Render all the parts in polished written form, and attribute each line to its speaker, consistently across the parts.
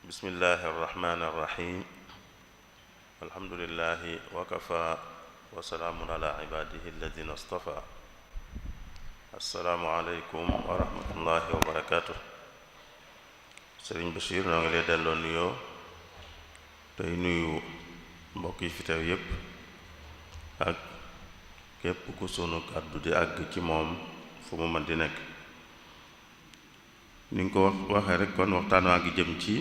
Speaker 1: bismillahi arrahmani irrahim alhamdulillahi wakafa wa salaamun ala ibadihi alladina astafa assalaamu aleykum wa rahmatullahi wa barakatuh. Sëriñ Bachir noo ngi lay delloo nuyoo tey nuyu mbokk yi fi teew yépp ak képp ku sunu kàddu di àgg ci moom fu mu mën di nekk. ni nga ko waxee rek kon waxtaan waa ngi jëm ci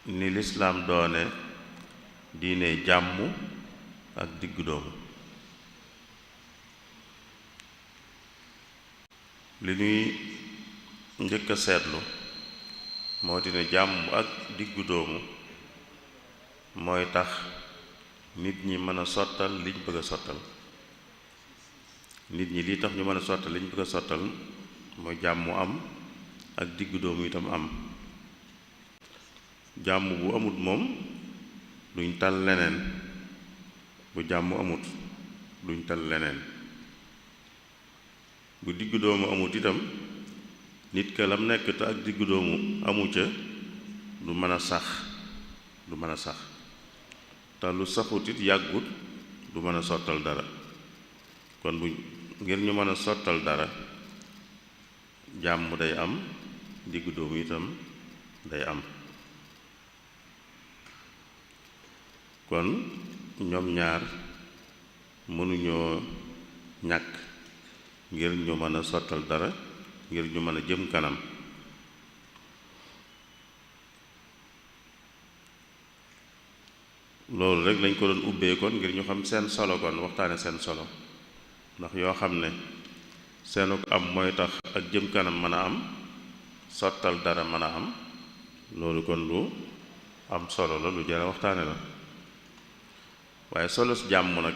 Speaker 1: ni lislaam doone diine jàmm ak diggu doomu. li ñuy njëkk a seetlu moo di ne jàmm ak diggu doomu mooy tax nit ñi mën a sottal liñ bëgg a sottal. nit ñi lii tax ñu mën a sottal liñ bëgg a sottal mooy jàmm am ak diggu doomu itam am. jàmm bu amut moom duñ tal leneen, bu jàmm amut duñ tal leneen. bu diggu doomu amut itam nit ka lam nekk te ak diggu doomu amu ca du mën a sax te lu saxut it yàggut du mën a sottal dara. kon bu ngir ñu mën a sottal dara jàmm day am, diggu doomu itam day am. kon ñoom ñaar mënuñoo ñàkk ngir ñu mën a sottal dara, ngir ñu mën a jëm kanam. loolu rek lañ ko doon ubbee kon ngir ñu xam seen solo, kon waxtaane seen solo, ndax yoo xam ne seenuk am mooy tax ak jëm kanam mën a am, sottal dara mën a am, loolu kon lu am solo la, lu jar a waxtaane la. waaye solos jàmm nag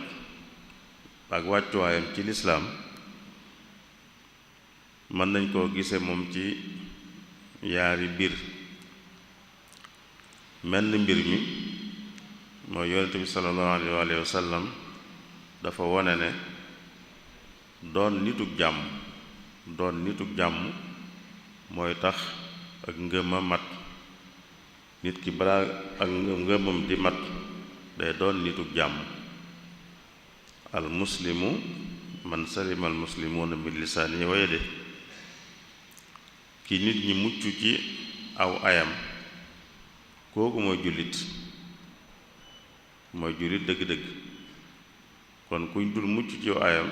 Speaker 1: ak wàccuwaayam ci lislaam mën nañ koo gise moom ci yaari mbir. menn mbir mi mooy yonent bi sallallahu alayhi wa sallam dafa wone ne doon nitug jàmm mooy tax ak ngëm a mat. nit ki balaa ak ngëmam di mat day doon nitug jàmm. al muslimu man salima al muslimuuna min lisaanihi wa yadihi. ki nit ñi mucc ci aw ayam kooku mooy jullit dëgg-dëgg. kon kuñ dul mucc ci aw ayam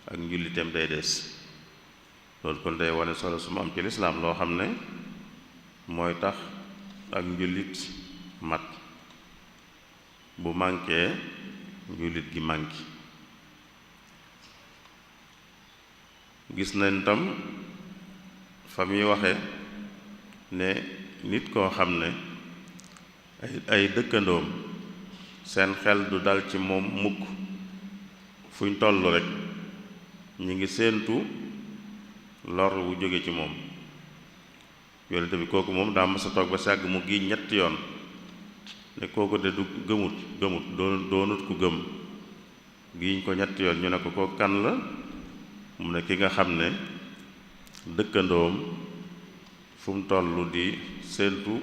Speaker 1: ak njullitam day des. loolu kon day wane solo su mu am ci lislaam, loo xam ne mooy tax ak njullit mat. bu mànkee njullit gi mànki. gis nañ tam fa muy waxe ne nit koo xam ne ay dëkkandoom seen xel du dal ci moom mukk, fuñ toll rek ñi ngi séentu lor wu jóge ci moom. yonent bi kooku moom daa mës a toog ba sàgg mu giiñ ñetti yoon ne kooku de du gëmut doonut ku gëm. giiñ ko ñetti yoon ñu ne ko kooku kan la? mu ne ki nga xam ne dëkkandoom fu mu tollu di séentu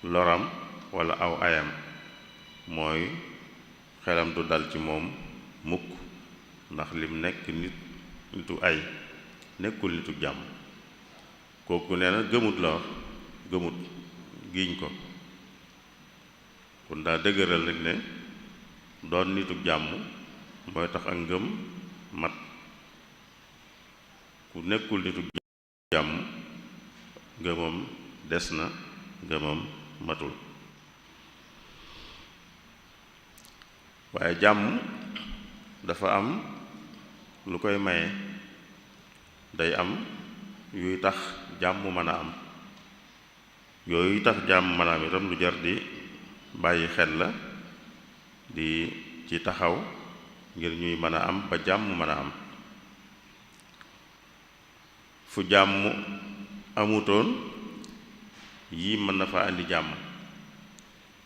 Speaker 1: loram walla aw ayam, mooy xelam du dal ci moom mukk, ndax lim nekk nitu ay, nekkul nitu jàmm. kooku nee na gëmut la wax, gëmut, giiñ ko. kon daa dëgëral rek ne doon nitu jàmm mooy tax ak ngëm mat. ku nekkul nitu jàmm ngëmam des na, ngëmam matul. waaye jàmm dafa am lu koy maye. day am yuy tax jàmm mën a am. yooyu tax jàmm mën a am itam lu jar di bàyyi xel la, di ci taxaw ngir ñuy mën a am ba jàmm mën a am. fu jàmm amutoon yii mën na fa andi jàmm,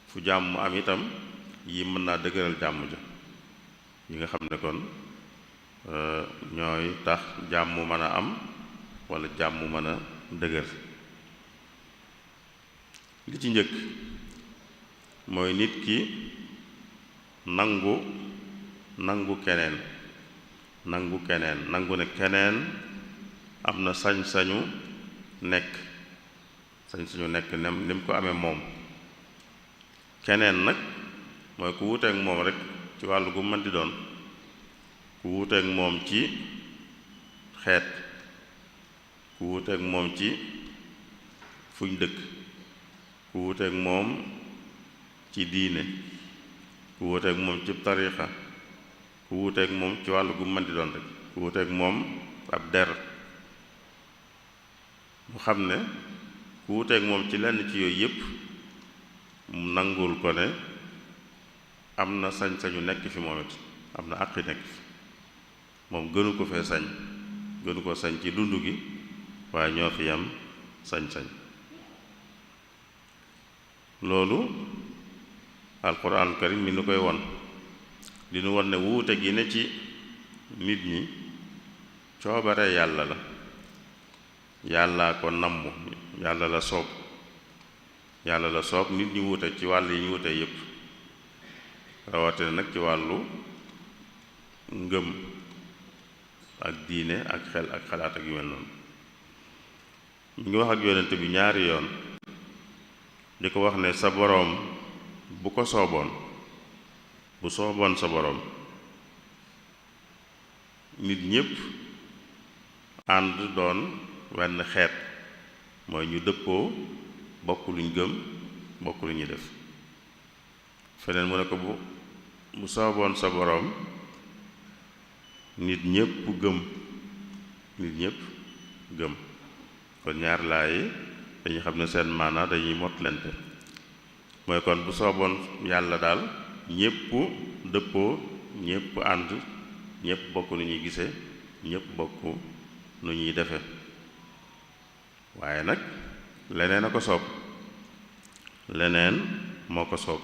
Speaker 1: fu jàmm am itam yii mën naa dëgëral jàmm ja. yi nga xam ne kon ñooy tax jàmm mën a am walla jàmm mën a dëgër. li ci njëkk mooy nit ki nangu keneen nangu ne keneen am na sañ-sañu nekk ni mu ko amee moom. keneen nag mooy ku wuuteek moom rek ci wàllu gu mën di doon, ku wuuteek moom ci xeet, ku wuuteek moom ci fuñ dëkk, ku wuuteek moom ci diine, ku wuuteek moom ci tariixa, ku wuuteek moom ci wàllu gu mën di doon rek, ku wuuteek moom ab der, mu xam ne ku wuuteek moom ci lenn ci yooyu yépp mu nangul ko ne am na sañ-sañu nekk fi moom it, am na àqi nekk fi moom, gënu ko fee sañ, gënu ko sañ ci dund gi, waaye ñoo fi yam sañ-sañ. loolu alquran karim mi nu koy won di nu won ne wuute gi ne ci nit ñi coobare yàlla la, yàllaa ko namm, yàlla la soob nit ñi wuute ci wàll yi ñu wuute yépp, rawatina nag ci wàllu ngëm ak diine ak xel ak xalaat ak yu mel noonu. mi ngi wax ak yonent bi ñaari yoon di ko wax ne sa boroom bu ko sooboon, bu sooboon sa boroom nit ñépp ànd doon wenn xeet, mooy ñu dëppoo bokk luñ gëm, bokk lu ñuy def. feneen mu ne ko bu sooboon sa boroom nit ñépp gëm. kon ñaar laay dañuy xam ne seen maana dañuy motlente, mooy kon bu sooboon yàlla daal ñépp dëppoo, ñépp ànd, ñépp bokk nu ñuy gise, ñépp bokk nu ñuy defe. waaye nag leneen a ko soob, leneen moo ko soob.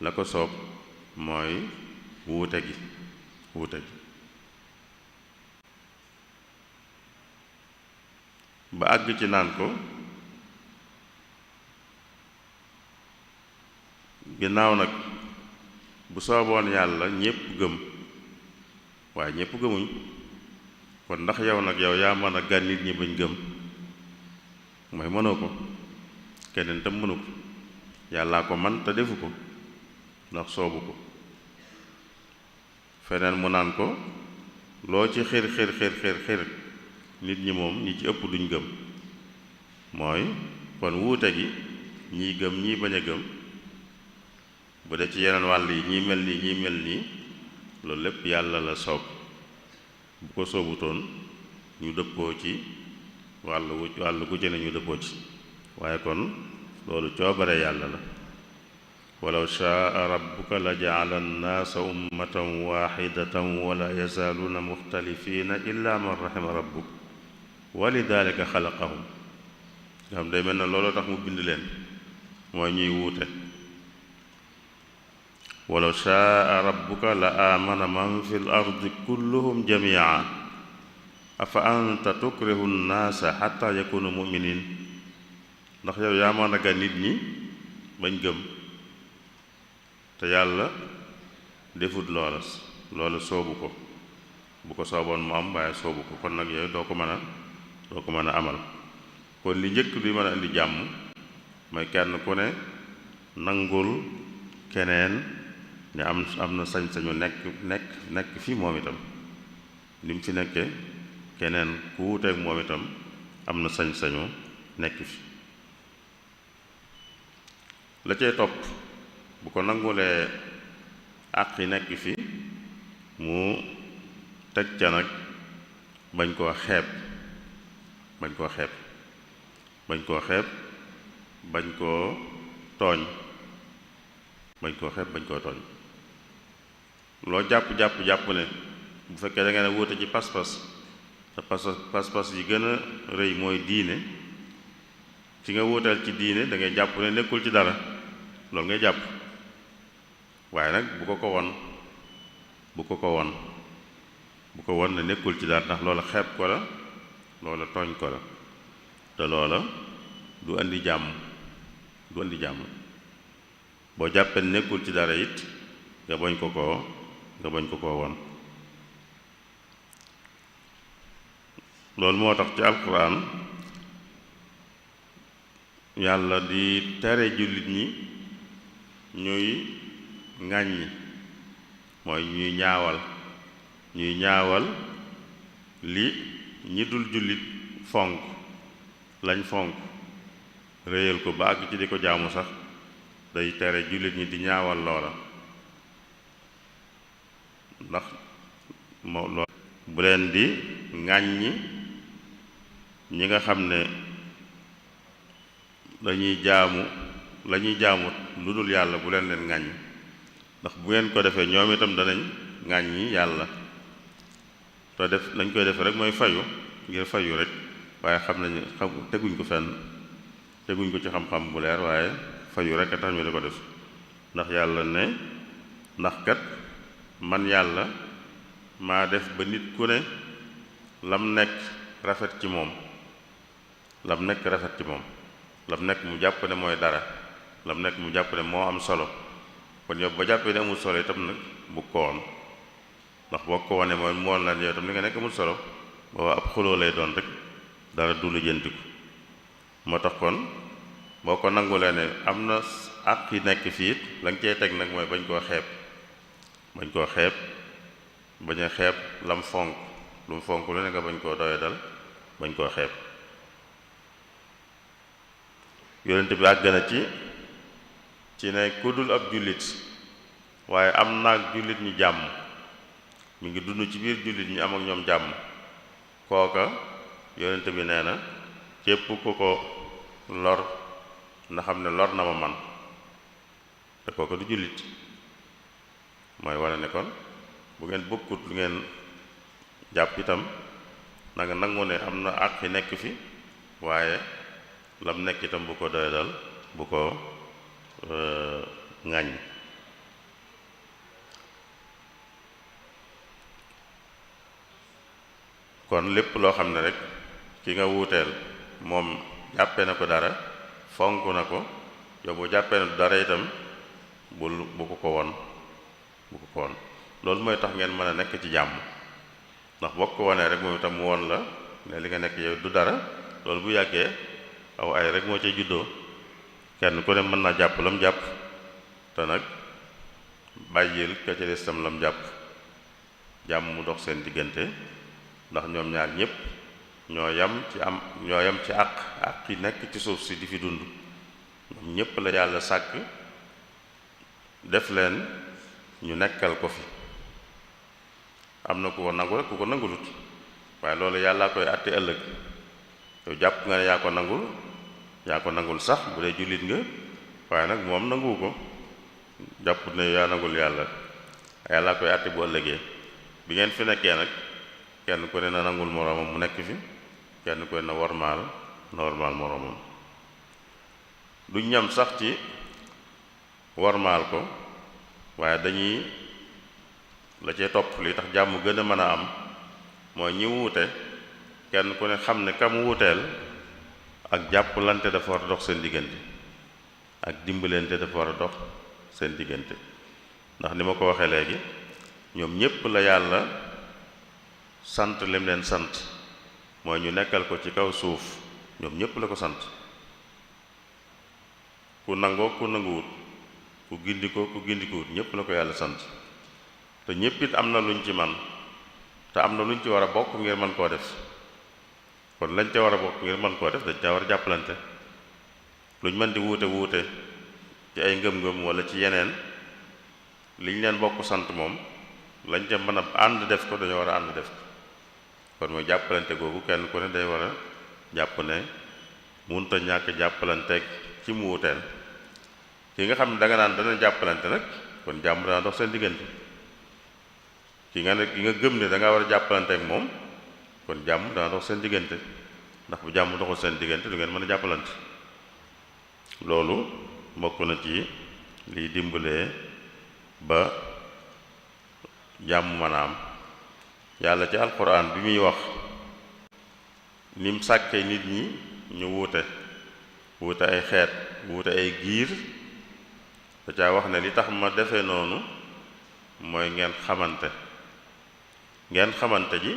Speaker 1: la ko soob mooy wuute gi ba àgg ci naan ko ginnaaw nag bu sooboon yàlla ñépp gëm, waaye ñépp gëmuñ, kon ndax yow nag yaa mën a gan nit ñi bañ gëm? mooy mënoo ko, keneen tam mënu ko, yàllaa ko man te defu ko ndax soobu ko. feneen mu naan ko loo ci xir nit ñi moom ñi ci ëpp duñ gëm. mooy kon wuute gi ñii gëm ñii bañ a gëm, bu dee ci yeneen wàll yi ñii mel nii ñii mel nii, loolu lépp yàlla la soob. bu ko soobutoon ñu dëppoo ci wàll gu jëne ñu dëppoo ci, waaye kon loolu coobare yàlla la. walaw shaa rabbuka la ja'ala an-naasa ummatan waahidatan wala yazaaluuna muxtalifiina illa man rahima rabbuk wa lidaalika xalaqahum. nga xam day mel na looloo tax mu bind leen, mooy ñuy wuute. walaw shaa rabbuka la aamana man fi l ardi kulluhum jamii'an afa anta tukrihu nnaasa xatta yakunu muminin. ndax yow yaa mën a ga nit ñi bañ gëm, te yàlla defut loola soobu ko. bu ko sooboon mu am, waaye soobu ko, kon nag yooyu doo ko mën a amal. kon li njëkk luy mën a indi jàmm mooy kenn ku ne nangul keneen ne am na sañ-sañu nekk fi moom itam, ni mu fi nekke keneen ku wuuteek moom itam am na sañ-sañu nekk fi. la cay topp bu ko nangulee àq yi nekk fi, mu teg ca nag bañ koo xeeb bañ koo tooñ loo jàpp ne bu fekkee da ngeen a wuute ci pas-pas, te pas-pas yi gën a rëy mooy diine, ci nga wuuteel ci diine da ngay jàpp ne nekkul ci dara, loolu ngay jàpp. waaye nag bu ko won ne nekkul ci dara, ndax loola xeeb ko la, loola tooñ ko la, te loola du andi jàmm. du andi jàmm. boo jàppee nekkul ci dara it nga bañ ko koo won. loolu moo tax ci alquran yàlla di tere jullit ñi ñuy ŋàññi, mooy ñuy ñaawal li ñi dul jullit fonk lañ fonk réyal ko ba àgg ci di ko jaamu sax day tere jullit ñi di ñaawal loola. ndax moo lool bu leen di ŋàññi ñi nga xam ne lañuy jaamu lu dul yàlla, bu leen ŋàññ, ndax bu ngeen ko defee ñoom itam danañ ŋàññi yàlla. te def lañ koy defee rek mooy fayu ngir fayu rek, waaye teguñ ko fenn, teguñ ko ci xam-xam bu leer, waaye fayu rek a tax ñu di ko def. ndax yàlla ne ndax kat man yàlla maa def ba nit ku ne lam nekk rafet ci moom, lam nekk mu jàpp ne mooy dara, lam nekk mu jàpp ne moo am solo. kon yow ba jàppee ne amul solo itam nag bu ko woon, ndax boo ko wonee mooy mu woon la yow itam li nga nekk amul solo, booba ab xuloo lay doon rek, dara du la jëntiku. moo tax kon boo ko nangulee ne am na àq yi nekk fii it la nga cey teg nag mooy bañ koo xeeb, bañ a xeeb lam fonk, lu mu fonk lu ne nga bañ koo doyadal, bañ koo xeeb. yonent bi àgg na ci ne ku dul ab jullit waaye am naag jullit ñi jàmm, mi ngi dund ci biir jullit ñi am ak ñoom jàmm, kooka yonent bi nee na képp ku ko lor na xam ne lor na ma man, te kooka du jullit. mooy wane ne kon bu ngeen bokkut lu ngeen jàpp itam na nga nangu ne am na àq yi nekk fi, waaye lam nekk itam bu ko doyadal, bu ko ŋàññ. kon lépp loo xam ne rek ki nga wuuteel moom jàppee na ko dara, fonk na ko, yow bu jàppee na dara itam bu ko won. loolu mooy tax ngeen mën a nekk ci jàmm, ndax boo ko wonee rek moom itam mu won la ne li nga nekk yow du dara. loolu bu yàggee aw ay rek moo cay juddoo, kenn ku ne mën naa jàpp lam jàpp, te nag bàyyil ka ca des tam lam jàpp, jàmm mu dox seen diggante. ndax ñoom ñaar ñépp ñoo yam ci àq yi nekk ci suuf si di fi dund. ñoom ñépp la yàlla sàkk def leen ñu nekkal ko fi. am na ku ko nangu rek ku ko nangulut, waaye loolu yàllaa koy àtte ëllëg. yow jàpp nga ne yaa ko nangul sax bu dee jullit nga, waaye nag moom nanguwu ko, jàpp ne yaa nangul yàllaa koy àtte bu ëllëgee. bi ngeen fi nekkee nag kenn ku ne na nangul moroomam mu nekk fi, kenn ku ne na wormaal moroomam. du ñam sax ci wormaal ko, waaye dañuy la cee topp li tax jàmm gën a mën a am mooy ñi wuute kenn ku ne xam ne kam wuuteel ak jàppalante dafa war a dox seen diggante, ak dimbalante dafa war a dox seen diggante. ndax ni ma ko waxee léegi, ñoom ñépp la yàlla sant lim leen sant mooy ñu nekkal ko ci kaw suuf. ñoom ñépp la ko sant, ku nangoo ku nanguwut, ku gindikoo ku gindikuwut, ñépp la ko yàlla sant. te ñépp it am na luñ ci man, te am na luñ ci war a bokk ngir mën koo def. kon lañ ca war a bokk ngir mën koo def dañ ca war a jàppalante. luñ mën di wuute ci ay ngëm-ngëm wala ci yeneen, liñ leen bokk sant moom lañ ca mën a ànd def ko dañoo war a ànd def ko. kon mooy jàppalante googu kenn ku ne day war a jàpp ne munta ñàkk jàppalanteeg ci mu wuteel. ki nga xam ne danga naan dana jàppalante nag, kon jàmm dana dox seen diggante. ki nga gëm ne da nga war a jàppalanteeg moom, kon jàmm dana dox seen diggante. ndax bu jàmm doxul seen diggante du ngeen mën a jàppalante. loolu bokk na ci liy dimbalee ba jàmm mën a am. yàlla ci alquran bi muy wax nim sàkkee nit ñi ñu wuute, wuute ay xeet wuute ay giir da caa wax ne li tax ma defe noonu mooy ngeen xamante ji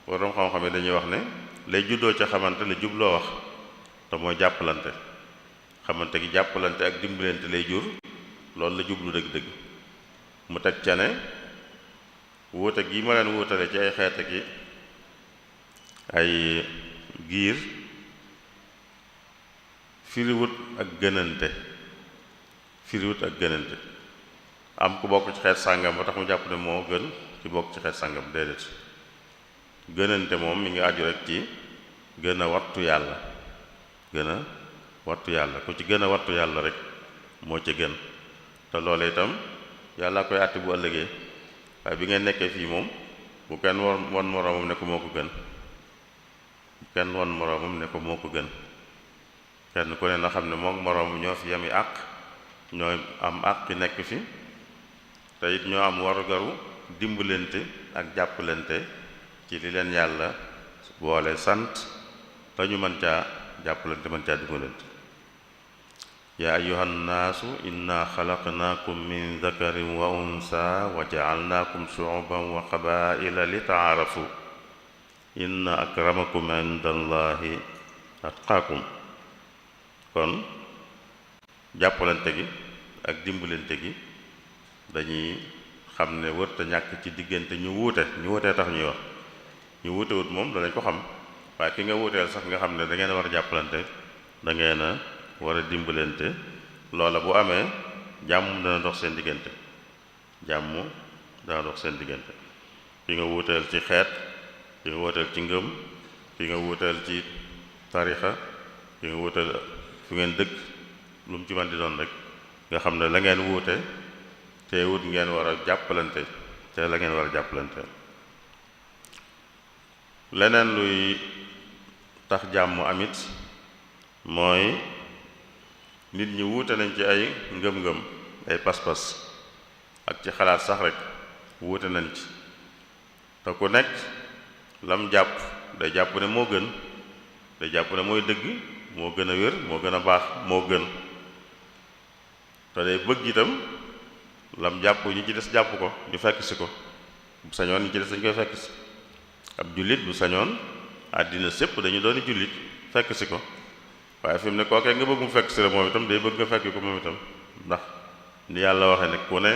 Speaker 1: waroom xam-xam yi dañuy wax ne lay juddoo ca xamante la jubloo wax te mooy jàppalante xamante gi jàppalante ak dimbalante lay jur loolu la jublu dëgg-dëgg mu teg ca ne wuute gi ma leen wuutale ci ay xeet ki ay giir firiwut ak gënante am ku bokk ci xeet sàngam ba tax mu jàpp ne moo gën ci bokk ci xeet sàngam déedéet gënante moom mi ngi aju rek ci gën a wattu yàlla ku ci gën a wattu yàlla rek moo ci gën te loolu itam yàlla koy àtte bu ëllëgee waaye bi ngeen nekkee fii moom bu kenn won moroomam ne ko moo ko gën kenn ku ne na xam ne moom moroom ñoo fi yami àq ñoo am àq nekk fi te it ñoo am warugaru dimbalante ak jàppalante ci li leen yàlla boole sant te ñu mën caa jàppalante mën caa dimbalante yaa ayyuhan naasu inna xalaqnaakum min dakarin wa unsa wa ja'alnaakum shu'uban wa qabaa'ila li ta'aarafu inna akramakum indallahi atqaakum kon jàppalante gi ak dimbalante gi dañuy xam ne wërta ñàkk ci diggante ñu wuutee tax ñuy wax ñu wuutewut moom danañ ko xam waaye ki nga wuuteel sax nga xam ne da ngeen a war a jàppalante da ngeen a war a dimbalante loola bu amee jàmm dana dox seen diggante ki nga wuuteel ci xeet ki nga wuuteel ci ngëm ki nga wuuteel ci tarixa ki nga wuuteel fu ngeen dëkk lu mu ci man di doon rek nga xam ne la ngeen wuute teewut ngeen war a jàppalante te la ngeen war a jàppalante leneen luy tax jàmm amit mooy nit ñi wuute nañ ci ay ngëm-ngëm ay pas-pas ak ci xalaat sax rek wuute nañ ci te ku nekk lam jàpp day jàpp ne moo gën day jàpp ne mooy dëgg moo gën a wér moo gën a baax moo gën te day bëgg itam lam jàpp ñi ci des jàpp ko ñu fekk si ko bu sañoon ñi ci des dañ koy fekk si ab jullit bu sañoon àddina sépp dañu doon jullit fekk si ko waaye fi mu ne kookee nga bëgg mu fekk si la moom itam day bëgg nga fekk ko moom itam ndax ni yàlla waxe ne ku ne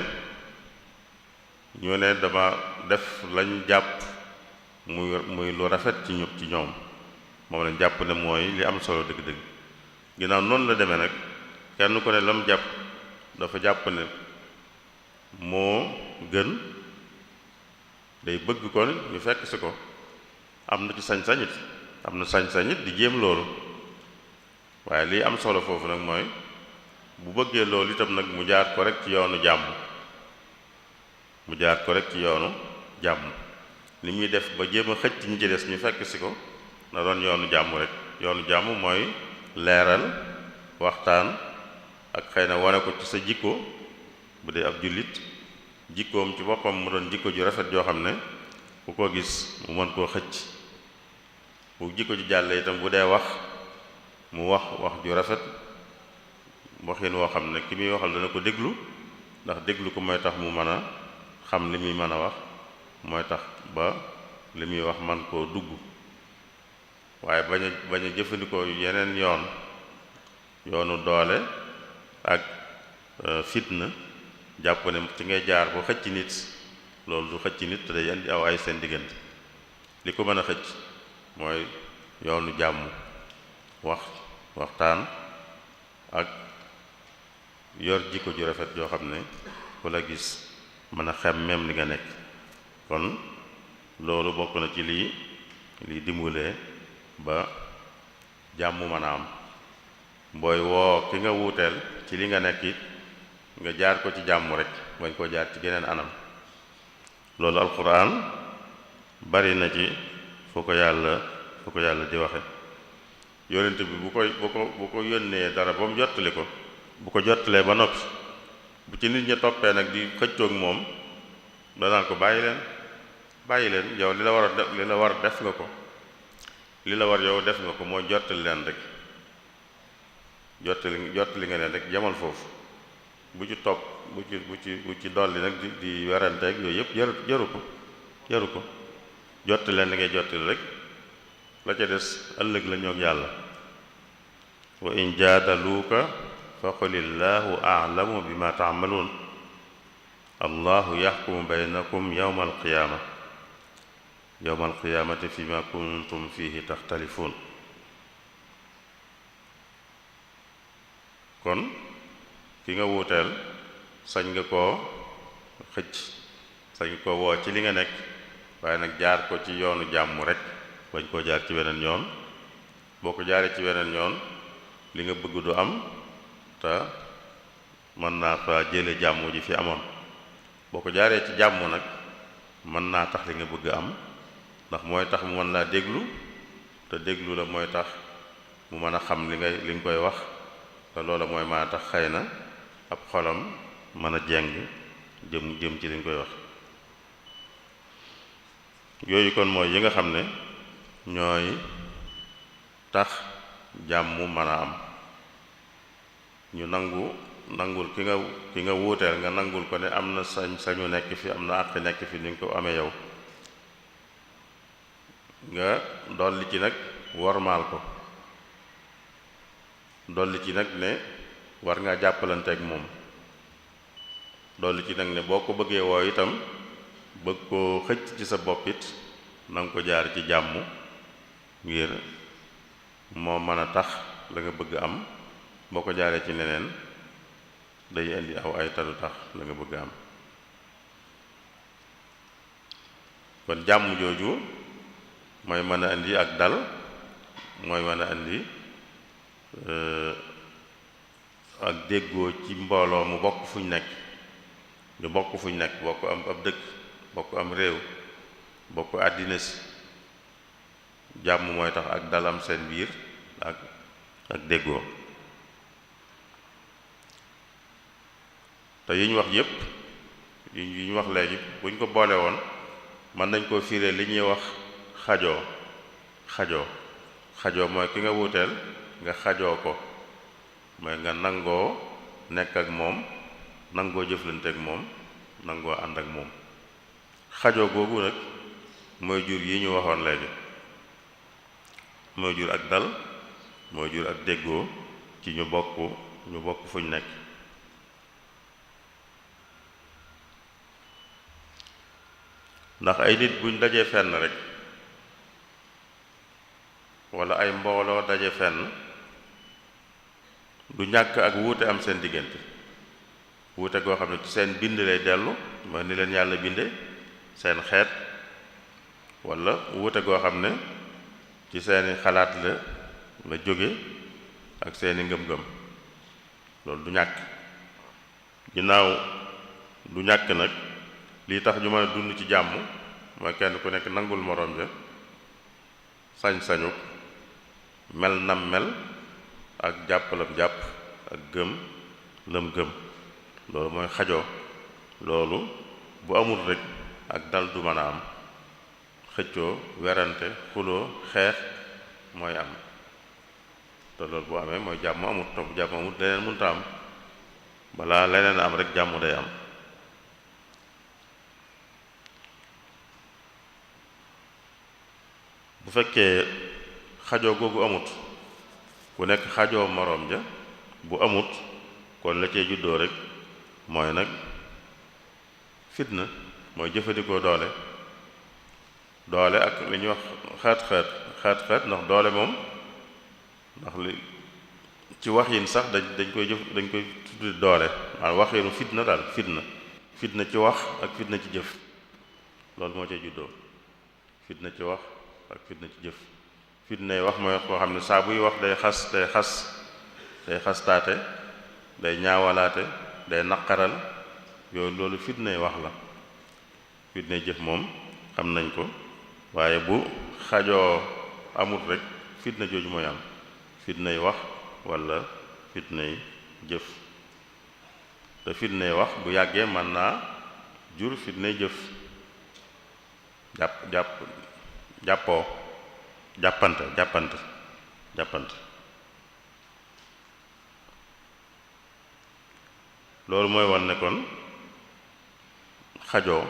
Speaker 1: ñu ne dama def lañ jàpp muy lu rafet ci ñoom moom lañ jàpp ne mooy li am solo dëgg-dëgg ginnaaw noonu la demee nag kenn ku ne lam jàpp dafa jàpp ne moo gën day bëgg kon ñu fekk si ko am na ci sañ-sañit di jéem loolu waaye lii am solo foofu nag mooy bu bëggee loolu itam nag mu jaar ko rek ci yoonu jàmm li muy def ba jéem a xëcc ñi ci des ñu fekk si ko na doon yoonu jàmm rek yoonu jàmm mooy leeral waxtaan ak xëy na wane ko ci sa jikko bu dee ab jullit jikkoom ci boppam mu doon jikko ju rafet joo xam ne ku ko gis mu mën koo xëcc bu jikko ji jàlle itam bu dee wax mu wax ju rafet waxin woo xam ne ki muy waxal dana ko déglu ndax déglu ko mooy tax mu mën a xam li muy mën a wax mooy tax ba li muy wax man koo dugg waaye bañ a jëfandikoo yeneen yoonu doole ak fitna jàpp ne ci ngay jaar ba xëcc nit loolu du xëcc nit te day indi aw ay seen diggante li ko mën a xëcc mooy yoonu jàmm waxtaan ak yor jikko ju rafet joo xam ne ku la gis mën a xem même li nga nekk kon loolu bokk na ci lii dimbalee ba jàmm mën a am booy woo ki nga wuuteel ci li nga nekk it nga jaar ko ci jàmm rek bañ koo jaar ci geneen anam loolu alquran bari na ci fu ko yàlla di waxe yonent bi bu ko yónnee dara ba mu jottali ko bu ko jottalee ba noppi bu ci nit ña toppee nag di xëccoog moom danaan ko bàyyi leen yow li la war def nga ko li la war yow def nga ko mooy jottali leen rek jottali nga leen rek jamal foofu, bu ci topp bu ci dolli nag di werante ak yooyu yëpp jaru ko jottali leen li ngay jottali rek, la ca des ëllëg la ñoog yàlla. wa in jaadaluuka fa qulillaahu a'lamu bima ta'maluun allahu yaxkumu baynakum yawma alqiyaamati fima kuntum fihi taxtalifuun. kon ki nga wuuteel sañ nga koo xëcc, sañ nga koo woo ci li nga nekk, waaye nag jaar ko ci yoonu jàmm rek, bañ koo jaar ci weneen yoon. boo ko jaaree ci weneen yoon li nga bëgg du am, te mën naa fa jële jàmm ji fi amoon. boo ko jaaree ci jàmm nag mën naa tax li nga bëgg am, ndax mooy tax mu mën laa déglu, te déglu la mooy tax mu mën a xam li nga koy wax, te loola mooy maa tax xëy na ab xolam mën a jeng jëm ci li nga koy wax. yooyu kon mooy yi nga xam ne ñooy tax jàmm mën a am. ñu nangul ki nga wuuteel nga nangul ko ne am na sañu nekk fi, am na àq nekk fi ni nga ko amee yow, nga dolli ci nag wormaal ko, dolli ci nag ne war ngaa jàppalanteeg moom, dolli ci nag ne boo ko bëggee woo itam bëgg koo xëcc ci sa bopp it na nga ko jaar ci jàmm, ngir moo mën a tax la nga bëgg am. boo ko jaaree ci neneen day indi aw ay tadu tax la nga bëgg am. kon jàmm jooju mooy mën a indi ak dal, mooy mën a indi ak déggoo ci mbooloo mu bokk fuñ nekk, ñu bokk fuñ nekk, bokk am ab dëkk, bokk am réew, bokk àddina si. jàmm mooy tax ak dal am seen biir ak déggoo. te yi ñu wax yépp yi ñu wax léegi buñ ko boole woon mën nañ koo fiiree li ñuy wax xajoo mooy ki nga wuuteel nga xajoo ko, mooy nga nangoo nekk ak moom, nangoo jëflante ak moom, nangoo ànd ak moom. xajoo googu nag mooy jur yi ñu waxoon léegi, mooy jur ak dal, mooy jur ak déggoo ci ñu bokk fuñ nekk. ndax ay nit buñ dajee fenn rek, walla ay mbooloo daje fenn, du ñàkk ak wuute am seen diggante, wuute goo xam ne ci seen bind lay dellu, mooy ni leen yàlla binde, seen xeet, walla wuute goo xam ne ci seeni xalaat la jóge ak seeni ngëm-ngëm. loolu du ñàkk. ginnaaw du ñàkk nag, lii tax ñu mën a dund ci jàmm mooy kenn ku nekk nangul moroom ja sañ-sañu mel nam mel, ak jàppalam jàpp, ak gëm lam gëm. loolu mooy xajoo. loolu bu amul rek ak dal du mën a am, xëccoo, werante, xuloo, xeex mooy am. te loolu bu amee mooy jàmm amut. te bu jàmm amut leneen mënta am. balaa leneen am rek jàmm day am. bu fekkee xajoo googu amut, ku nekk xajoo moroom ja, bu amut kon la cee juddoo rek mooy nag fitna, mooy jëfandikoo doole ak li ñuy wax xeet ndax doole moom, ndax li ci waxin sax dañ koy tuddi doole, maanaam waxinu fitna daal, fitna ci wax ak fitna ci jëf, loolu moo cee juddoo. fitna ci wax ak fitna ci jëf. fitnay wax mooy koo xam ne saa buy wax day xastaate, day ñaawalaate, day naqaral, yooyu loolu fitnay wax la. fitnay jëf moom xam nañ ko, waaye bu xajoo amut rek fitna jooju mooy am, fitnay wax walla fitnay jëf. te fitnay wax bu yàggee mën naa jur fitnay jëf. jàppante loolu mooy wan ne kon xajoo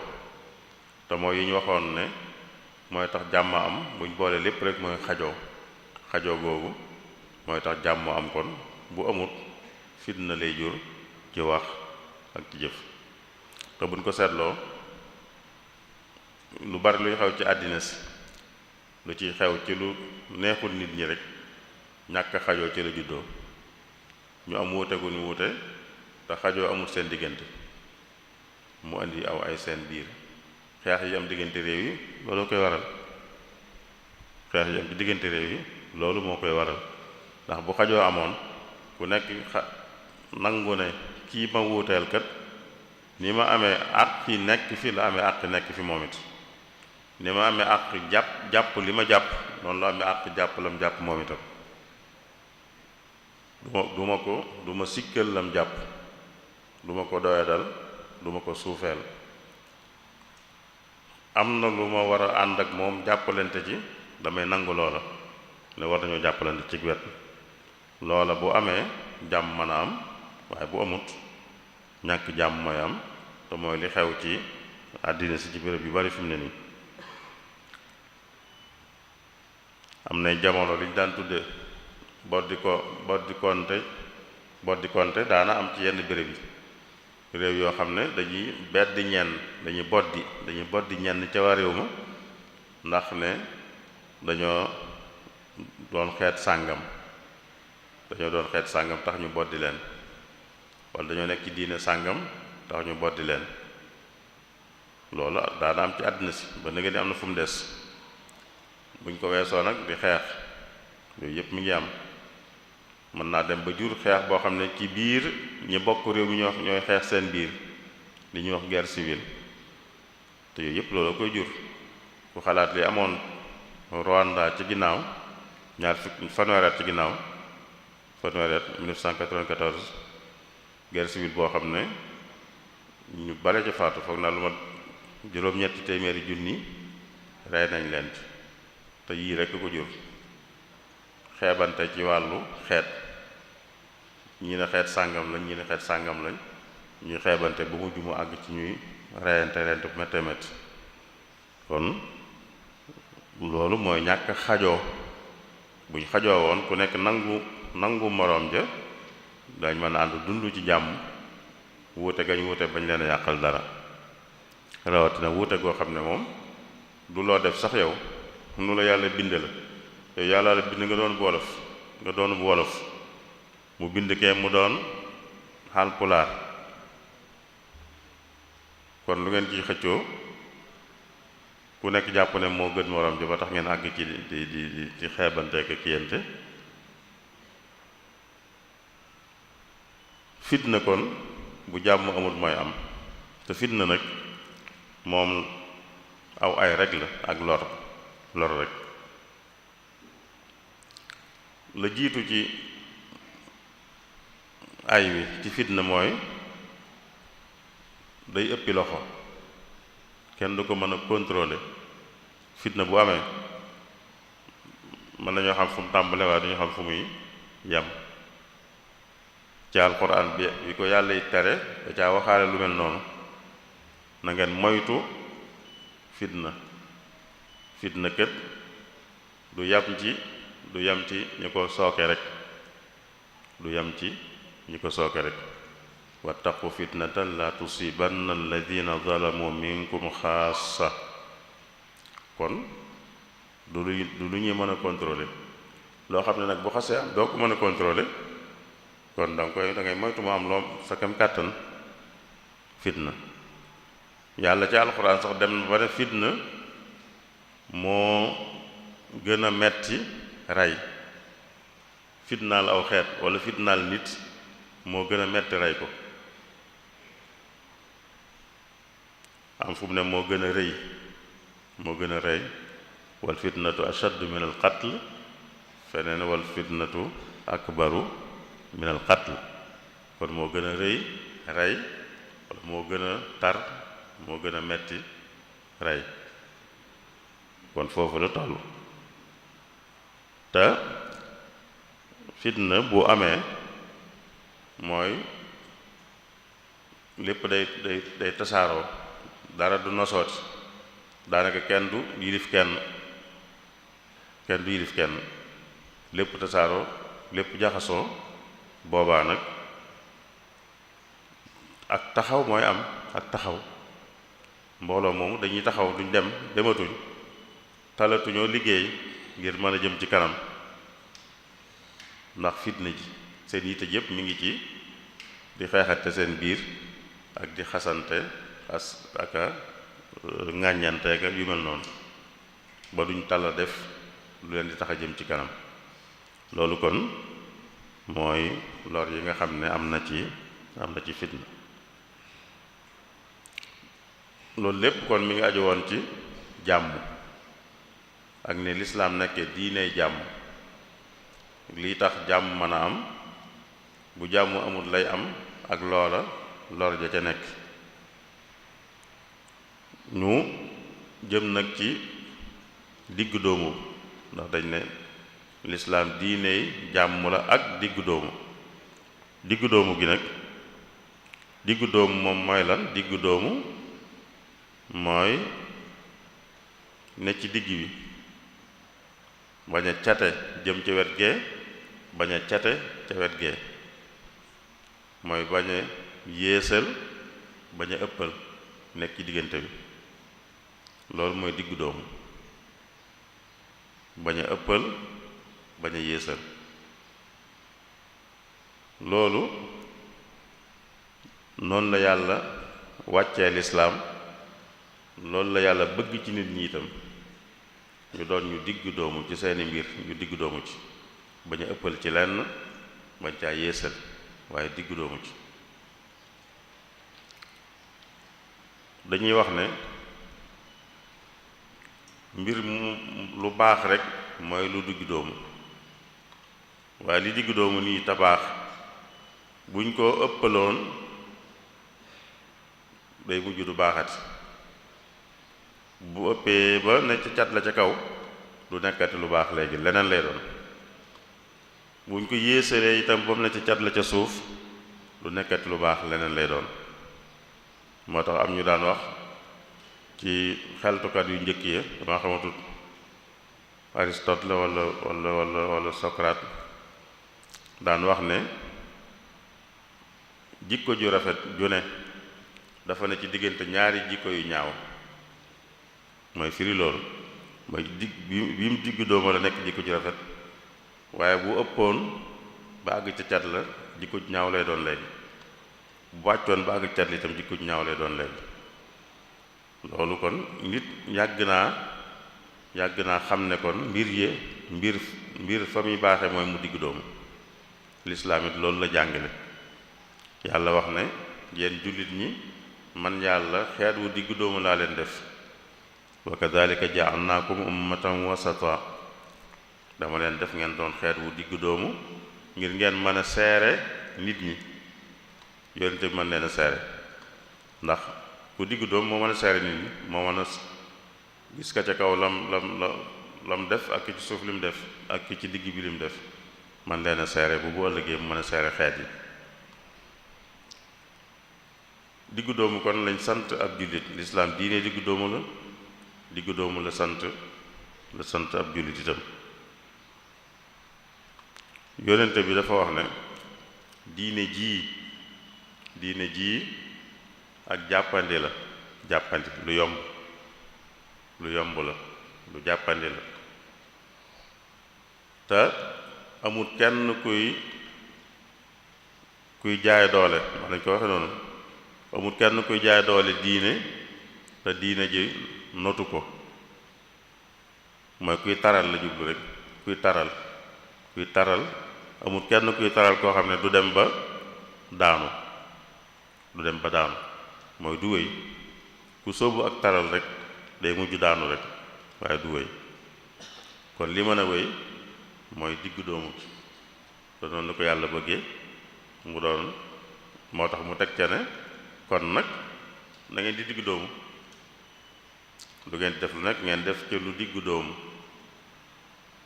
Speaker 1: te mooy yi ñu waxoon ne mooy tax jàmm am buñ boole lépp rek mooy xajoo googu mooy tax jàmm am kon bu amut fitna lay jur ci wax ak ci jëf te buñ ko seetloo lu bari luy xew ci àddina si lu ciy xew ci lu neexul nit ñi rek ñàkk xajoo ci la juddoo ñu am wuute gu ñu wuute te xajoo amul seen diggante mu indi aw ay seen biir xeex yi am diggante réew yi loolu koy waral xeex yi am ci diggante réew yi loolu moo koy waral ndax bu xajoo amoon ku nekk nangu ne kii ma wuuteel kat ni ma amee àq yi nekk fi la amee àq nekk fi moom it ni ma amee àq jàpp li ma jàpp noonu la amee àq jàpp lam jàpp moom itam du ma sikkal lam jàpp du ma ko doyadal du ma ko suufeel am na lu ma war a ànd ak moom jàppalante ci damay nangu loola ne war nañoo jàppalante ci wet loola bu amee jàmm mën a am waaye bu amut ñàkk jàmm mooy am te mooy li xew ci àddina si ci béréb yu bari fi mu ne nii am na jamono liñ daan tudde boddi konte daana am ci yenn béréb yi réew yoo xam ne dañuy beddi ñenn dañuy boddi ñenn ca waa réew ma ndax ne dañoo doon xeet sàngam tax ñu boddi leen wala dañoo nekk ci diine sàngam tax ñu boddi leen loolu daana am ci àddina si ba nga ni am na fu mu des buñ ko weesoo nag di xeex yooyu yëpp mi ngi am mën naa dem ba jur xeex boo xam ne ci biir ñi bokk réew mi ñooy xeex seen biir li ñuy wax guerre civile te yooyu yëpp loolu koy jur ku xalaat li amoon Rwanda ci ginnaaw fanweeri at ci ginnaaw 1994 guerre civile boo xam ne ñu bare ci faatu foog naa lu ma juróom-ñetti téeméeri junni rey nañ leen te yii rekk ko jur xeebante ci wàllu xeet ñii ne xeet sàngam lañ ñii ne xeet sàngam lañ ñuy xeebante ba mujj mu àgg ci ñuy reyante bu méttee métti kon loolu mooy ñàkk xajoo buñ xajoo woon ku nekk nangu moroom ja dañ mën a ànd dund ci jàmm wuute gañ wuute bañ leen a yàqal dara rawatina wuute goo xam ne moom du loo def sax yow nu la yàlla binde la yow yàlla la bind nga doon wolof mu bind kee mu doon Haalpulaar kon lu ngeen ciy xëccoo ku nekk jàpp ne moo gën moroom ji ba tax ngeen àgg ci di xeebante ak kiyante fitna kon bu jàmm amul mooy am te fitna nag moom aw ay rek la ak lor rek la jiitu ci ay wi ci fitna mooy day ëppi loxo kenn du ko mën a contrôler fitna bu amee mën nañoo xam fu mu tàmbale waaye duñu xam fu muy yem ci alxuraan bi ko yàlla yi tere da caa waxaale lu mel noonu na ngeen moytu fitna kët du yem ci ñi ko sooke rek wattaqu fitnatan la tusibanna alladina zalamu minkum xaasa kon du lu ñuy mën a contrôler loo xam ne nag bu xasee am doo ko mën a contrôler kon da ngay moytu mu am loo sa kem kàttan fitna yàlla ci alxuraan sax dem na ba ne fitna moo gën a metti rey fitnaal aw xeet wala fitnaal nit moo gën a metti rey ko am fu mu ne moo gën a rey wal fitnatu ashaddu min al qatl feneen wal fitnatu akbaru min al qatl kon moo gën a rëy rey wala moo gën a tar moo gën a metti rey kon foofu la toll te fitna bu amee mooy lépp day tasaaroo, dara du nosooti, daanaka kenn du yilif kenn lépp tasaaroo, lépp jaxasoo, boobaa nag ak taxaw mooy am, ak taxaw. mbooloo moomu dañuy taxaw, duñ dematuñ, talatuñoo liggéey ngir mën a jëm ci kanam, ndax fitna ji seen yitte yépp mi ngi ci di xeexante seen biir ak di xasante ak a ŋàññanteeka yu mel noonu, ba duñ talla def lu leen di tax a jëm ci kanam. loolu kon mooy lor yi nga xam ne am na ci fitna. loolu lépp kon mi ngi aju woon ci jàmm ak ne lislaam nekkee diiney jàmm, lii tax jàmm mën a am, bu jàmm amul lay am ak loola lor ja ca nekk. ñu jëm nag ci diggu doomu, ndax dañ ne lislaam diiney jàmm la ak diggu doomu. diggu doomu gi nag, diggu doomu moom mooy lan? diggu doomu mooy ne ci digg bi, bañ a cate jëm ca wet gee, bañ a cate ca wet gee, mooy bañ a yéesal, bañ a ëppal, nekk ci diggante bi. loolu mooy diggu doomu, bañ a ëppal, bañ a yéesal. loolu noonu la yàlla wàccee lislaam, loolu la yàlla bëgg ci nit ñi itam, ñu doon ñu diggu doomu ci seeni mbir, ñu diggu doomu ci, bañ a ëppal ci lenn, bañ caa yéesal, waaye diggu doomu ci. dañuy wax ne mbir mu lu baax rek mooy lu diggu doomu, waaye li diggu doomu nii te baax buñ ko ëppaloon day mujj du baaxati. bu ëppee ba ne ca cat la ca kaw du nekkati lu baax, léegi leneen lay doon. buñ ko yéesalee itam ba mu ne ca cat la ca suuf du nekkati lu baax, leneen lay doon. moo tax am ñu daan wax ci xeltukat yu njëkk ya, dama xamatut Aristote la wala Socrate, daan wax ne jikko ju rafet ju ne dafa ne ci diggante ñaari jikko yu ñaaw. mooy firi loolu mooy bi mu diggu doomu la nekk jikko ju rafet, waaye bu ëppoon ba àgg ca cat la jikko ju ñaaw lay doon léegi, bu wàccoon ba àgg ca cat la itam jikko ju ñaaw lay doon léegi. loolu kon nit yàgg naa xam ne kon mbir fa muy baaxe mooy mu diggu doomu. lislaam it loolu la jàngale. yàlla wax ne yéen jullit ñi, man yàlla xeet wu diggu doomu laa leen def, wa kadhalika ja'alnaakum ummatan wasata, dama leen def ngeen doon xeet wu diggu doomu ngir ngeen mën a seere nit ñi, yonente bi mën leen a seere. ndax ku diggu doomu moo mën a seere nit ñi, moo mën a gis ka ca kaw lam def ak ki ci suuf lim def ak ki ci digg bi lim def, man leen a seere bu ëllëgee mu mën a seere xeet yi. diggu doomu kon lañ sant ab jullit. lislaam diine diggu doomu la, diggu doomu la sant ab jullit itam. yonente bi dafa wax ne diine jii ak jàppandi la, jàppandi lu yomb la, lu jàppandi la, te amul kenn kuy jaay doole, wax nañ ko waxe noonu, amul kenn kuy jaay doole diine te diine ji notu ko. mooy kuy taral la jublu rek, kuy taral amul kenn kuy taral koo xam ne du dem ba daanu, mooy du wéy. ku sóobu ak taral rek day mujj daanu rek, waaye du wéy. kon li mën a wéy mooy diggu doomu te noonu la ko yàlla bëggee mu doon. moo tax mu teg ca ne kon nag na ngeen di diggu doomu, lu ngeen def lu nekk ngeen def ca lu diggu doomu.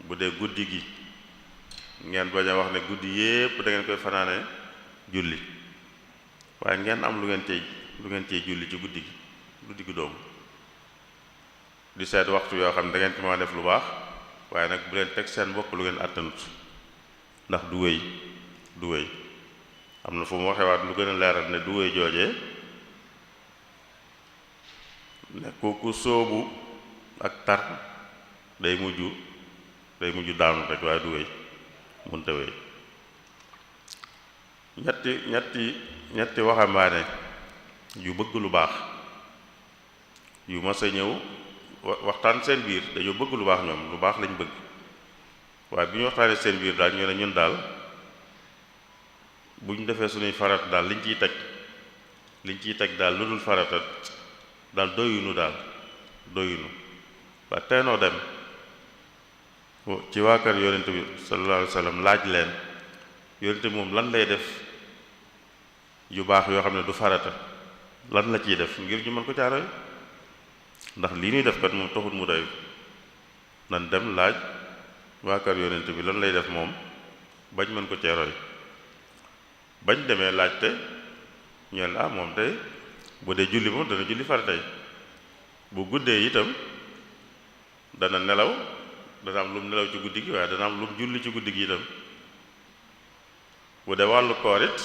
Speaker 1: bu dee guddi gi ngeen bañ a wax ne guddi yépp da ngeen koy fanaane julli, waaye ngeen am lu ngeen cey julli ci guddi gi lu diggu doomu di seet waxtu yoo xam ne da ngeen ci mën a def lu baax waaye nag bu leen teg seen bopp lu ngeen àttanut ndax du wéy am na fu mu waxewaat lu gën a leeral ne du wéy joojee ne ku sóobu ak tar day mujj daanu rek waaye du wéy mënta wéy ñetti waxambaane yu bëgg lu baax yu mas a ñëw waxtaan seen biir dañoo bëgg lu baax ñoom lu baax lañ bëgg waaye bi ñu waxtaanee seen biir daal ñu ne ñun daal bu ñu defee suñuy farata daal liñ ciy teg daal lu dul farata daal doyunu ba teenoo dem ci waa kër yonent bi sallallahu alayhi wa sallam laaj leen yonent bi moom lan lay def yu baax yoo xam ne du farata lan la ciy def ngir ñu mën ko caaroy ndax lii ñuy def kat moom taxut mu doy nan dem laaj waa kër yonent bi lan lay def moom bañ mën ko ceeroy bañ demee laajte ñeen moom tey bu dee julli moom dana julli faratay bu guddee itam dana nelaw dana am lu mu nelaw ci guddi gi waaye dana am lu mu julli ci guddi gi itam bu dee wàllu koor it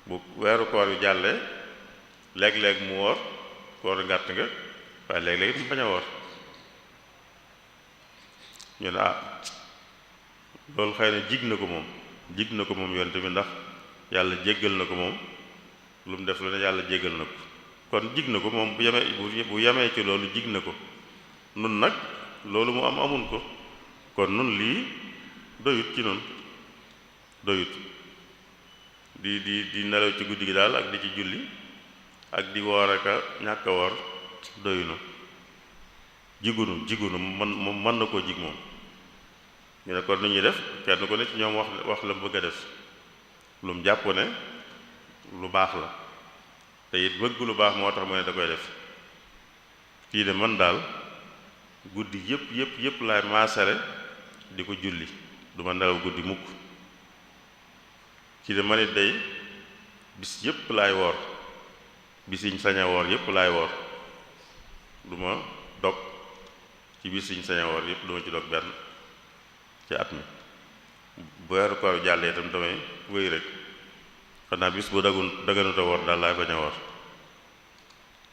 Speaker 1: bu weeru koor yu jàllee léeg-léeg mu woor koor ngàtt nga waaye léeg-léeg mu bañ a woor ñu ne loolu xëy na jig na ko moom yonte bi ndax yàlla jéggal na ko moom lu mu def lu ne yàlla jéggal na ko kon jig na ko moom bu yemee ci loolu jig na ko nun nag loolu mu amun ko kon nun lii doyut ci nun doyut di nelaw ci guddi gi daal ak di ci julli ak di woor ak a ñàkk a woor doyunu jigunu mën na koo jig moom ñu ne kon nu ñuy def kenn ku ne ci ñoom wax la bëgg a def lu mu jàpp ne lu baax la te it bëgg lu baax moo tax mu ne da koy def kii de man daal guddi yépp laay maasale di ko julli du ma nelaw guddi mukk kii de man it day bis yépp laay woor bis yiñ sañ a woor yépp laay woor du ma dog ci bis yiñ sañ a woor yépp du ma ci dog benn ci at mi bu weeru koor jàllee itam damay wéy rek xanaa bis bu daganuta woor daal laay bañ a woor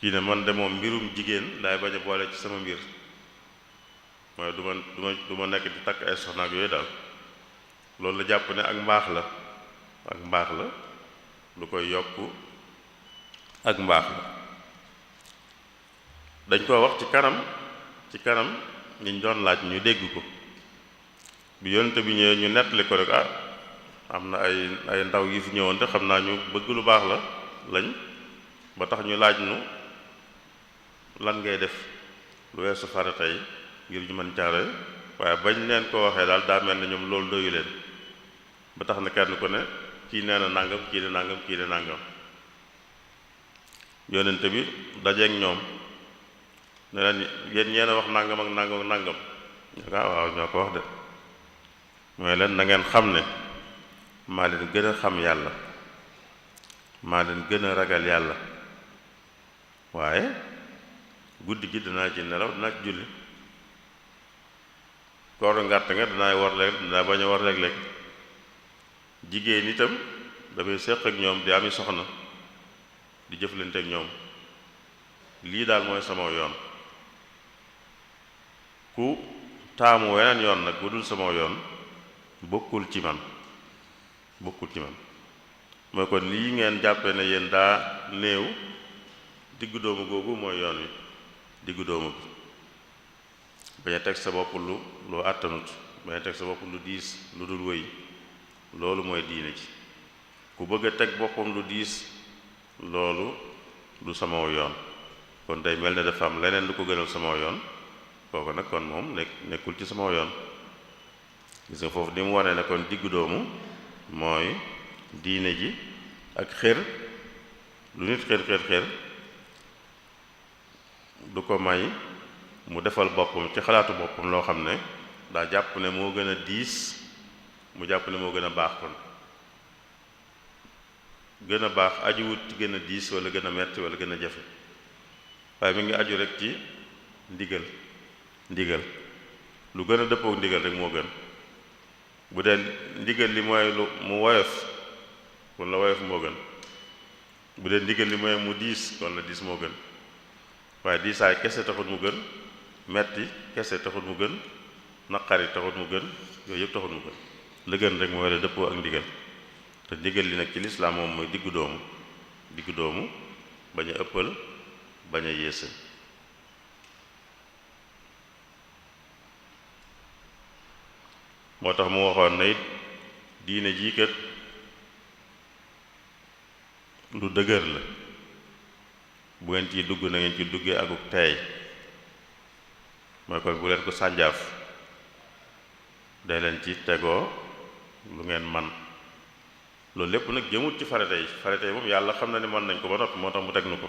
Speaker 1: kii ne man de moom mbirum jigéen laay bañ a boole ci sama mbir mooy du ma nekk di takk ay soxna ak yooyu daal loolu la jàpp ne ak mbaax la lu koy yokk ak mbaax la dañ ko wax ci kanam ñiñ doon laaj ñu dégg ko bi yonent bi ñëwee ñu nettali ko rek am na ay ndaw yi fi ñëwoon te xam naa ñu bëgg lu baax lañ ba tax ñu laaj nu lan ngay def lu weesu farata yi ngir ñu mën caare waaye bañ leen ko waxee daal daa mel ne ñoom loolu doyu leen ba tax na kenn ko ne kii nee na nangam kii ne nangam kii ne nangam yonent bi dajeek ñoom ne leen yéen ñeen a wax nangam ak nangam ak nangam ñu ko waaw ñoo ko wax de mooy leen na ngeen xam ne maa leen gën a xam yàlla maa leen gën a ragal yàlla waaye guddi gi danaa ci nelaw danaa ci julli kooru ngàtt nga danaa war léeg danaa bañ a war léeg-léeg jigéen itam damay séq ak ñoom di ami soxna di jëflante ak ñoom lii daal mooy sama yoon ku taamu weneen yoon nag bu dul sama yoon bokkul ci man mooy kon lii ngeen jàppe ne yéen daa néew diggu doomu googu mooy yoon wi diggu doomu bi bañ a teg sa bopp lu àttanut bañ a teg sa bopp lu diis lu dul wéy loolu mooy diine ci ku bëgg a teg boppam lu diis loolu du sama yoon kon day mel ne dafa am leneen lu ko gënal sama yoon kooku nag kon moom nekkul ci sama yoon gis nga foofu ni mu wane ne kon diggu doomu mooy diine ji ak xër lu nit xër du ko may mu defal boppam ci xalaatu boppam loo xam ne daa jàpp ne moo gën a diis mu jàpp ne moo gën a baax kon gën a baax ajuwut ci gën a diis wala gën a metti wala gën a jafe waaye mi ngi aju rek ci ndigal lu gën a dëppoo ndigal rek moo gën bu dee ndigal li mooy lu mu woyof kon la woyof moo gën bu dee ndigal li mooy mu diis kon la diis moo gën waaye diisaay kese taxut mu gën metti kese taxut mu gën naqari taxut mu gën yooyu yëpp taxut mu gën la gën rek mooy la dëppoo ak ndigal te ndigal li nag ci lislaam moom mooy diggu doomu bañ a ëppal bañ a yéese moo tax mu waxoon na it diine jii kat lu dëgër la bu ngeen ciy dugg na ngeen ci duggee akuk teey mooy kon bu leen ko sànjaaf day leen ci tegoo lu ngeen man loolu lépp nag jëmut ci farata yi moom yàlla xam na ne mën nañ ko ba noppi moo tax mu teg nu ko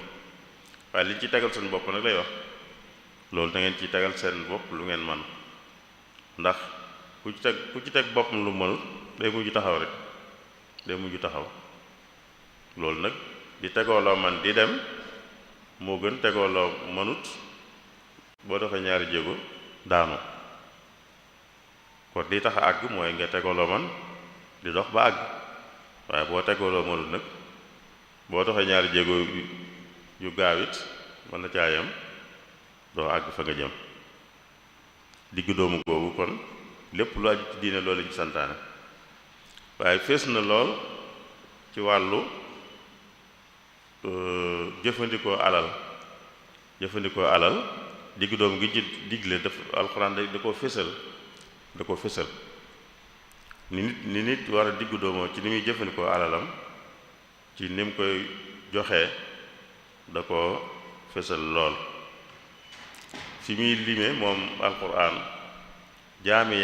Speaker 1: waaye liñ ci tegal seen bopp nag lay wax loolu da ngeen ciy tegal seen bopp lu ngeen man ndax ku ci teg boppam lu mënul day mujj taxaw rek day mujj taxaw loolu nag di tegooloo man di dem moo gën tegooloo mënut boo doxee ñaari jéego daanu kon di tax a àgg mooy nga tegooloo man di dox ba àgg waaye boo tegooloo mënut nag boo doxee ñaari jéego yu gaaw it mën na caayam doo àgg fa nga jëm diggu doomu googu kon lépp lu aju ci diine loolu lañu santaane waaye fees na lool ci wàllu jëfandikoo alal diggu doom gi ci digle daf alxuraan da koo fésal ni nit war a diggu doomoo ci ni muy jëfandikoo alalam ci ni mu koy joxe da koo fésal lool fi muy lime moom alxuraan jaami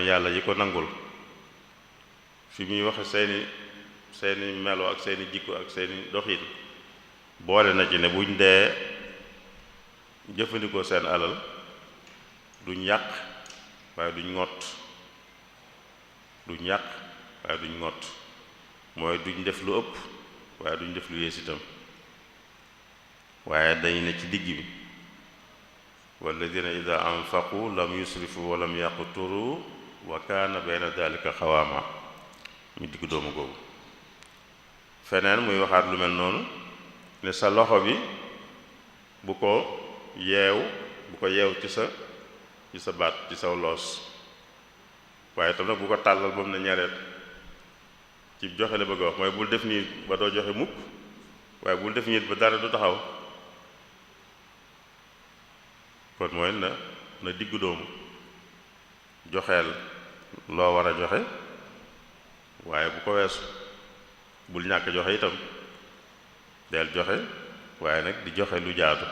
Speaker 1: yàlla yi ko nangul fi muy waxe seeni melo ak seeni jikko ak seeni doxin boole na ci ne buñ dee jëfandikoo seen alal duñ yàq waaye duñ ngott mooy duñ def lu ëpp waaye duñ def lu yées itam waaye dañ ne ci digg bi walladina ida anfaqu lam yusrifu wa lam yaqturu wa kaana bayna dalika xawaama mu digg doomu googu feneen muy waxaat lu mel noonu ne sa loxo bi bu ko yeew ci sa baat ci saw loos waaye tam nag bu ko tàllal ba mu ne ñareet ci joxe la bëgg a wax mooy bul def nii ba doo joxe mukk waaye bul def nii ba dara du taxaw kon mooy na diggu doomu joxeel loo war a joxe waaye bu ko weesu bul ñàkk joxe itam del joxe waaye nag di joxe lu jaadu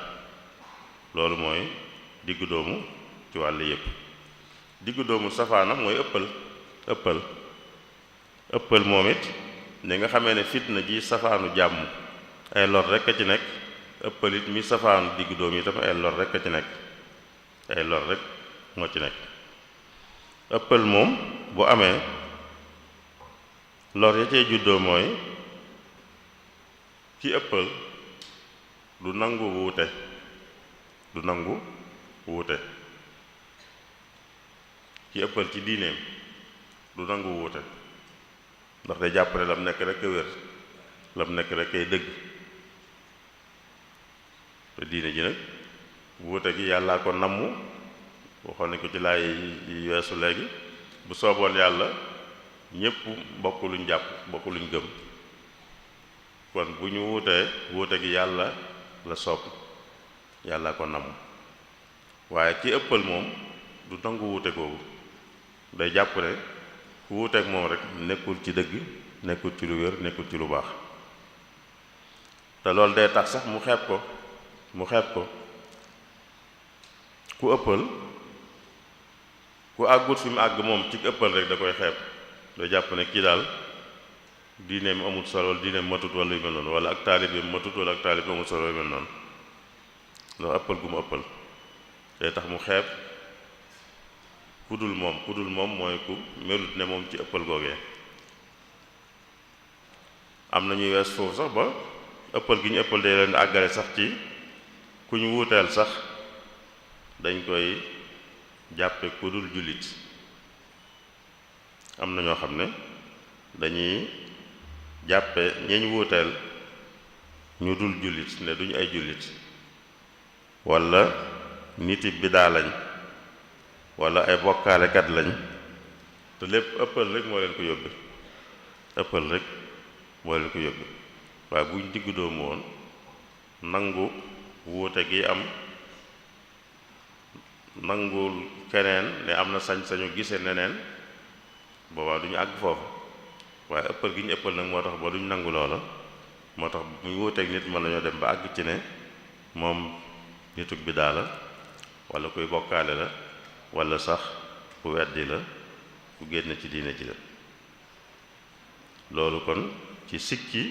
Speaker 1: loolu mooy diggu doomu ci wàll yépp diggu doomu safaanam mooy ëppal moom it ni nga xamee ne fitna ji safaanu jàmm ay lor rekk a ci nekk ëppal it mi safaanu diggu doom itam ay lor rekk a ci nekk ay lor rek moo ci nekk ëppal moom bu amee lor ya cay juddoo mooy ki ëppal du nangu wuute ki ëppal ci diineem du nangu wuute ndax day jàppale lam nekk rek a wér lam nekk rek ay dëgg te diine ji nag wuute gi yàllaa ko namm waxoon nañ ko ci laay yi weesu léegi bu sooboon yàlla ñépp bokk luñ jàpp bokk luñ gëm kon bu ñu wuute gi yàlla la soob yàllaa ko namm waaye ki ëppal moom du nangu wuute googu day jàpp ne ku wuuteek moom rek nekkul ci dëgg nekkul ci lu wér nekkul ci lu baax te loolu day tax sax mu xeeb ko ku ëppal ku àggut fi mu àgg moom ci ëppal rek da koy xeeb day jàpp ne kii daal diineem amut solo wala diineem matut wala yu mel noonu wala ak taalibeem matut wala ak taalibeem amut solo yu mel noonu ndax ëppal gu mu ëppal day tax mu xeeb ku dul moom mooy ku melut ne moom ci ëppal googee am na ñuy wees foofu sax ba ëppal gi ñu ëppal day leen àggale sax ci ku ñu wuuteel sax dañ koy jàppe ku dul jullit am na ñoo xam ne dañuy jàppe ñeñ wuuteel ñu dul jullit ne duñu ay jullit walla niti bidaa lañ walla ay bokkaalekat lañ te lépp ëppal rek moo leen ko yóbbe ëppal rek moo leen ko yóbbe waaye buñ diggu doomu woon nangu wuute gi am nangul keneen ne am na sañ-sañu gise neneen boobaa duñu àgg foofu waaye ëppal gi ñu ëppal nag moo tax ba duñ nangu loola moo tax bu ñu wuuteeg nit mën nañoo dem ba àgg ci ne moom nitug bidaa la walla kuy bokkaale la walla sax ku weddi la ku génn ci diine ji la loolu kon ci sikki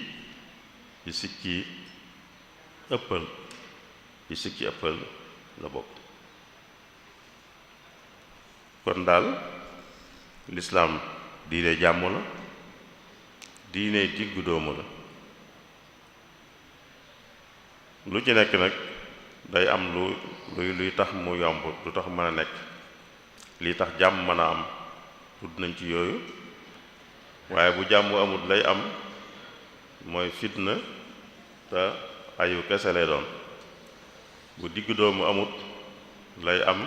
Speaker 1: ëppal la bokk kon daal lislaam diine jàmm la diine diggu doomu la lu ci nekk nag day am luy tax mu yomb lu tax mën a nekk lii tax jàmm mën a am tudd nañ ci yooyu waaye bu jàmm amut lay am mooy fitna te ayu kese lay doon bu diggu doomu amut lay am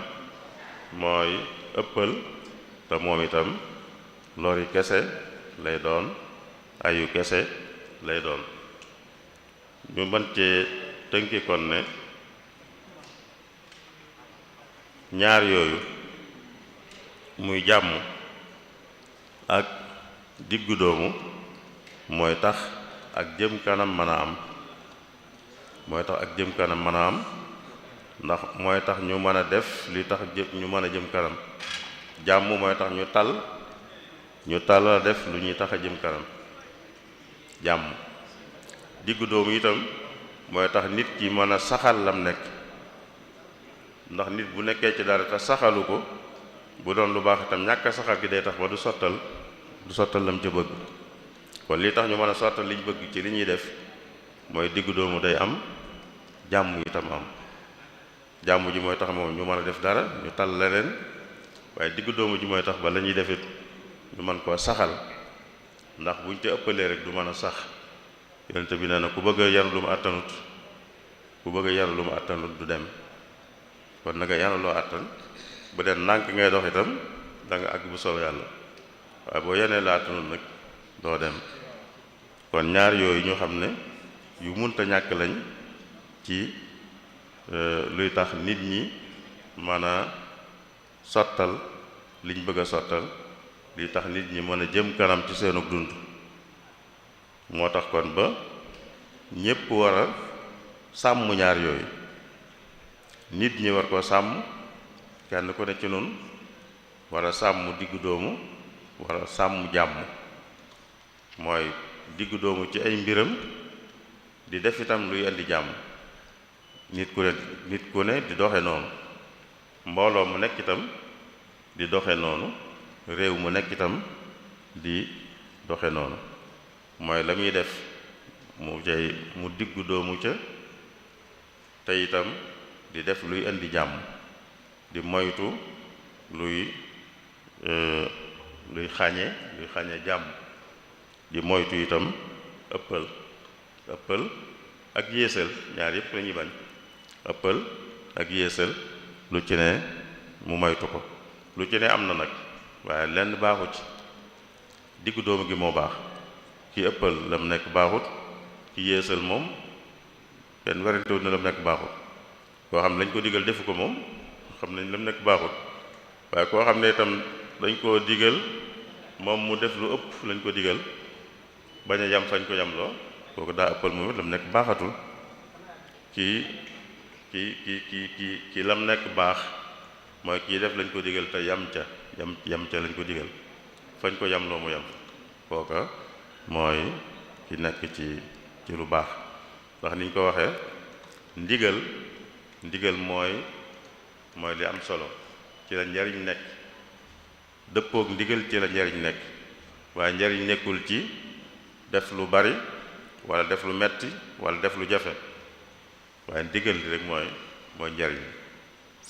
Speaker 1: mooy ëppal te moom itam lori kese lay doon ayu kese lay doon ñu mën cee tënki kon ne ñaar yooyu muy jàmm ak diggu doomu mooy tax ak jëm kanam mën a am ndax mooy tax ñu mën a def li tax ñu mën a jëm kanam jàmm mooy tax ñu tal a def lu ñuy tax a jëm kanam jàmm diggu doomu itam mooy tax nit ki mën a saxal lam nekk ndax nit bu nekkee ci dara te saxalu ko bu doon lu baax itam ñàkk a saxal gi day tax ba du sottal lam ca bëgg kon li tax ñu mën a sottal liñ bëgg ci li ñuy def mooy diggu doomu day am jàmm itam am jàmm ji mooy tax moom ñu mën a def dara ñu tal leneen waaye diggu doomu ji mooy tax ba la ñuy defit ñu mën koo saxal ndax buñ te ëppalee rek du mën a sax yonente bi nee na ku bëgg a yanu lu mu àttanut du dem kon na nga yanu loo àttan bu dee nànk ngay dox itam da nga àgg bu soob yàlla waaye boo yenee la àttanut nag doo dem kon ñaar yooyu ñu xam ne yu munta ñàkk lañ ci luy tax nit ñi mën a sottal liñ bëgg a sottal luy tax nit ñi mën a jëm kanam ci seenug dund moo tax kon ba ñépp war a sàmm ñaar yooyu nit ñi war koo sàmm kenn ku ne ci noonu war a sàmm diggu doomu war a sàmm jàmm mooy diggu doomu ci ay mbiram di def itam luy indi jàmm nit ku ne di doxe noonu mbooloo mu nekk itam di doxe noonu réew mu nekk itam di doxe noonu mooy la muy def mu diggu doomu ca te itam di def luy indi jàmm di moytu luy xañe jàmm di moytu itam ëppal ak yéesal ñaar yépp lañuy bañ ëppal ak yéesal lu ci ne mu moytu ko lu ci ne am na nag waaye lenn baaxu ci diggu doomu gi moo baax ki ëppal lam nekk baaxut ki yéesal moom kenn werantewut na lam nekk baaxut koo xam ne lañ ko digal defu ko moom xam nañ lam nekk baaxut waaye koo xam ne itam dañ koo digal moom mu def lu ëpp lañ ko digal bañ a yam fañ ko yam loo kooku daa ëppal moom it lam nekk baaxatul ki lam nekk baax mooy kii def lañ ko digal te yam ca lañ ko digal fañ ko yam loo mu yam kooka mooy ki nekk ci lu baax ndax niñ ko waxee ndigal mooy li am solo ci la njariñ nekk dëppook ndigal ci la njariñ nekk waaye njariñ nekkul ci def lu bari wala def lu metti wala def lu jafe waaye ndigal li rek mooy njariñ.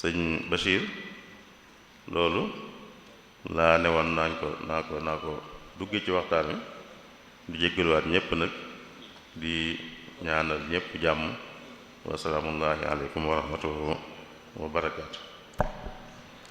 Speaker 1: sëñ Bachir loolu laa ne woon naa ko dugge ci waxtaan wi di jéggaluwaat ñépp nag di ñaanal ñépp jàmm wa salaamullahi aleykum wa rahmatuhu wa barakaatu.